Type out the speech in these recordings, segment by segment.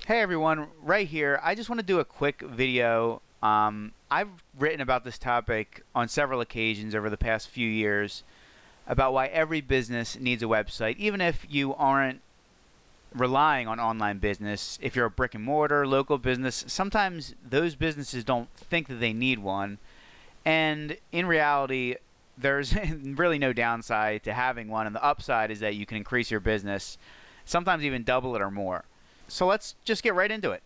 Hey everyone, right here. I just want to do a quick video. I've written about this topic on several occasions over the past few years about why every business needs a website, even if you aren't relying on online business. If you're a brick and mortar, local business, sometimes those businesses don't think that they need one. And in reality, there's really no downside to having one, and the upside is that you can increase your business, sometimes even double it or more. So let's just get right into it.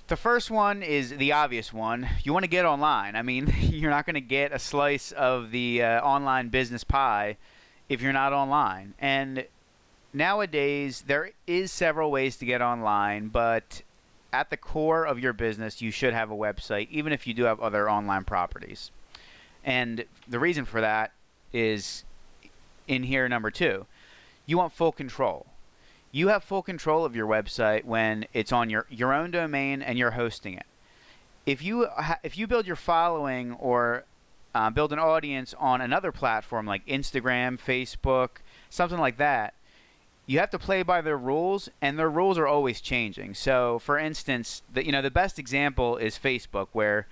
The first one is the obvious one. You want to get online. I mean, you're not going to get a slice of the online business pie if you're not online. And nowadays, there is several ways to get online, but at the core of your business, you should have a website, even if you do have other online properties. And the reason for that is in here, number two. You want full control. You have full control of your website when it's on your own domain and you're hosting it. If you build your following or build an audience on another platform like Instagram, Facebook, something like that, you have to play by their rules, and their rules are always changing. So, for instance, the best example is Facebook, where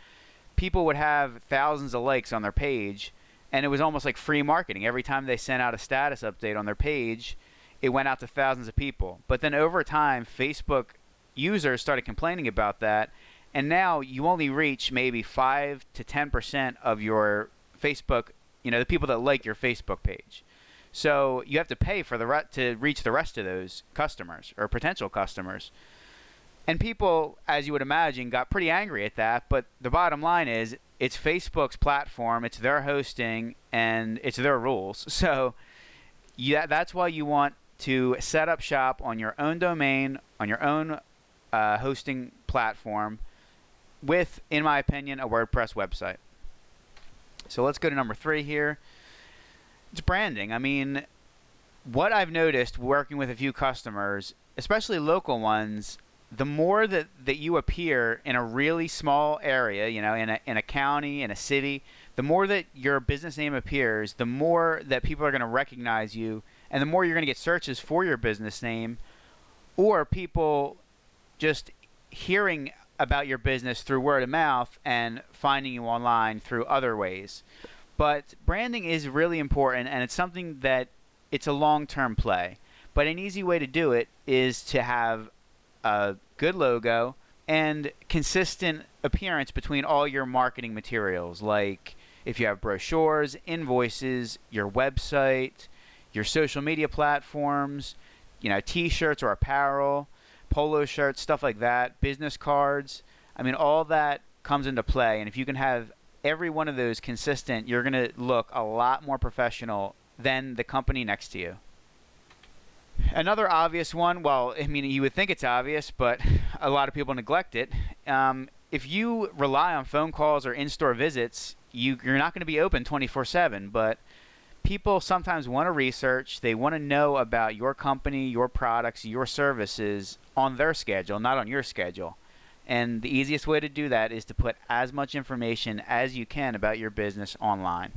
people would have thousands of likes on their page, and it was almost like free marketing. Every time they sent out a status update on their page, it went out to thousands of people. But then over time, Facebook users started complaining about that, and now you only reach maybe 5 to 10% of your Facebook, the people that like your Facebook page. So you have to pay for to reach the rest of those customers or potential customers. And people, as you would imagine, got pretty angry at that, but the bottom line is it's Facebook's platform, it's their hosting, and it's their rules. So yeah, that's why you want to set up shop on your own domain, on your own hosting platform with, in my opinion, a WordPress website. So let's go to number 3 here. It's branding. I mean, what I've noticed working with a few customers, especially local ones, the more that you appear in a really small area, in a county, in a city, the more that your business name appears, the more that people are going to recognize you, and the more you're going to get searches for your business name, or people just hearing about your business through word of mouth and finding you online through other ways. But branding is really important, and it's something that it's a long-term play. But an easy way to do it is to have a good logo and consistent appearance between all your marketing materials, like if you have brochures, invoices, your website, your social media platforms, t-shirts or apparel, polo shirts, stuff like that, business cards. I mean, all that comes into play, and if you can have every one of those consistent, you're going to look a lot more professional than the company next to you. Another obvious one, well, I mean, you would think it's obvious, but a lot of people neglect it. If you rely on phone calls or in-store visits, you're not going to be open 24/7, but people sometimes want to research. They want to know about your company, your products, your services on their schedule, not on your schedule. And the easiest way to do that is to put as much information as you can about your business online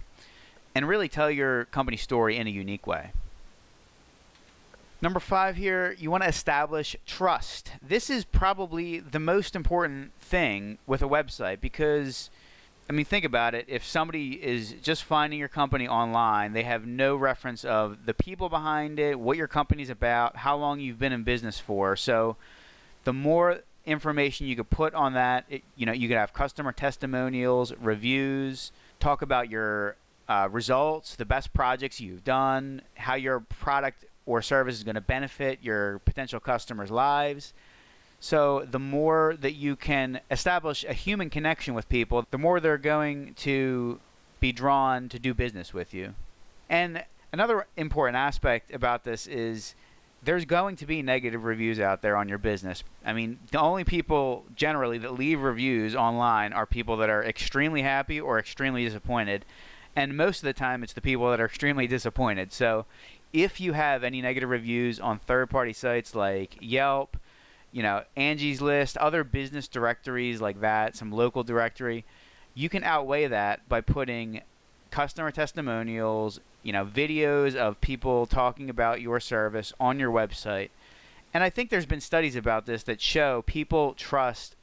and really tell your company story in a unique way. Number 5 here, you want to establish trust. This is probably the most important thing with a website because, I mean, think about it. If somebody is just finding your company online, they have no reference of the people behind it, what your company's about, how long you've been in business for. So the more information you could put on that, you could have customer testimonials, reviews, talk about your results, the best projects you've done, how your product or service is going to benefit your potential customers' lives. So the more that you can establish a human connection with people, the more they're going to be drawn to do business with you. And another important aspect about this is there's going to be negative reviews out there on your business. I mean, the only people generally that leave reviews online are people that are extremely happy or extremely disappointed. And most of the time, it's the people that are extremely disappointed. So if you have any negative reviews on third-party sites like Yelp, Angie's List, other business directories like that, some local directory, you can outweigh that by putting customer testimonials, videos of people talking about your service on your website, And I think there's been studies about this that show people trust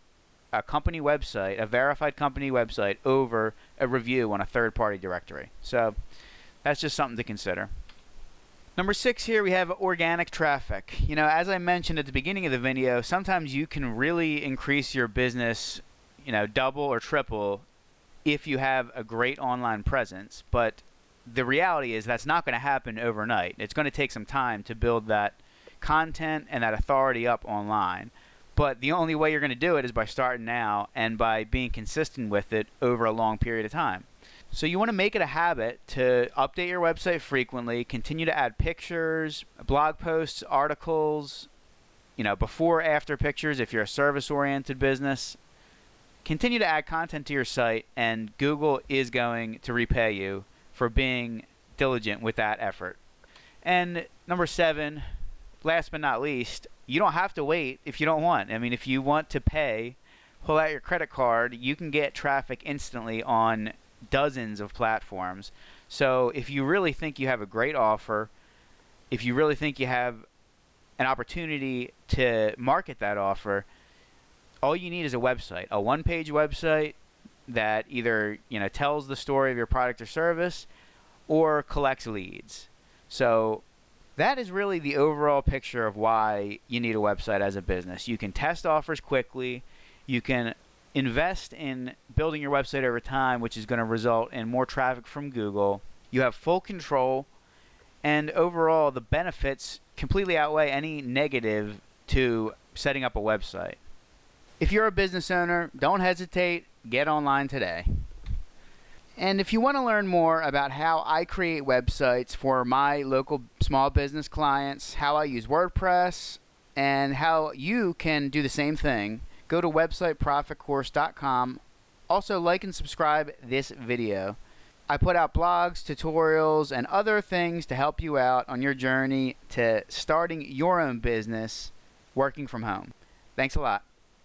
a company website, a verified company website, over a review on a third-party directory. So that's just something to consider. Number 6 here, we have organic traffic. As I mentioned at the beginning of the video, sometimes you can really increase your business, double or triple if you have a great online presence. But the reality is that's not going to happen overnight. It's going to take some time to build that content and that authority up online. But the only way you're going to do it is by starting now and by being consistent with it over a long period of time. So you want to make it a habit to update your website frequently, continue to add pictures, blog posts, articles, before, after pictures if you're a service-oriented business. Continue to add content to your site, and Google is going to repay you for being diligent with that effort. And number 7, last but not least, you don't have to wait if you don't want. If you want to pay, pull out your credit card, you can get traffic instantly on dozens of platforms. So if you really think you have a great offer, if you really think you have an opportunity to market that offer, all you need is a website, a one-page website that either tells the story of your product or service or collects leads. So that is really the overall picture of why you need a website as a business. You can test offers quickly. You can invest in building your website over time, which is going to result in more traffic from Google. You have full control, and overall the benefits completely outweigh any negative to setting up a website. If you're a business owner, don't hesitate, get online today. And if you want to learn more about how I create websites for my local small business clients, how I use WordPress, and how you can do the same thing, go to websiteprofitcourse.com. Also, like and subscribe this video. I put out blogs, tutorials, and other things to help you out on your journey to starting your own business working from home. Thanks a lot.